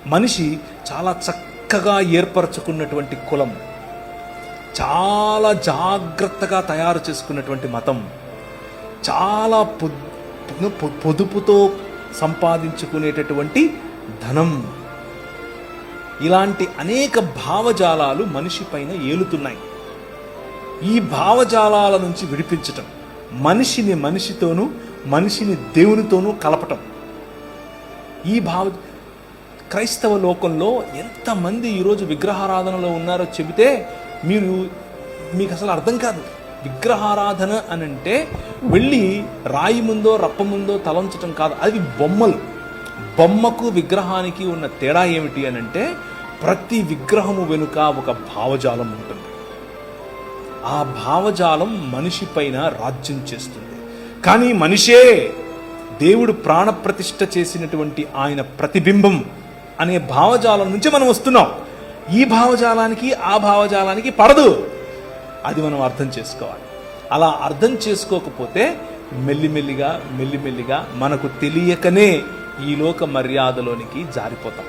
మనిషి చాలా చక్కగా ఏర్పరచుకున్నటువంటి కులం, చాలా జాగ్రత్తగా తయారు చేసుకున్నటువంటి మతం, చాలా పొదుపుతో సంపాదించుకునేటటువంటి ధనం, ఇలాంటి అనేక భావజాలాలు మనిషి పైన ఏలుతున్నాయి. ఈ భావజాలాల నుంచి విడిపించటం, మనిషిని మనిషితోనూ మనిషిని దేవునితోనూ కలపటం. ఈ క్రైస్తవ లోకంలో ఎంతమంది ఈరోజు విగ్రహారాధనలో ఉన్నారో చెబితే మీకు అసలు అర్థం కాదు. విగ్రహారాధన అని అంటే వెళ్ళి రాయి ముందో రప్ప ముందో తలంచటం కాదు, అది బొమ్మలు. బొమ్మకు విగ్రహానికి ఉన్న తేడా ఏమిటి అని అంటే ప్రతి విగ్రహము వెనుక ఒక భావజాలం ఉంటుంది. ఆ భావజాలం మనిషి పైన రాజ్యం చేస్తుంది. కానీ మనిషే దేవుడు ప్రాణప్రతిష్ఠ చేసినటువంటి ఆయన ప్రతిబింబం అనే భావజాలం నుంచి మనం వస్తున్నాం. ఈ భావజాలానికి ఆ భావజాలానికి పడదు. అది మనం అర్థం చేసుకోవాలి. అలా అర్థం చేసుకోకపోతే మెల్లిమెల్లిగా మనకు తెలియకనే ఈ లోక మర్యాదలోనికి జారిపోతాం.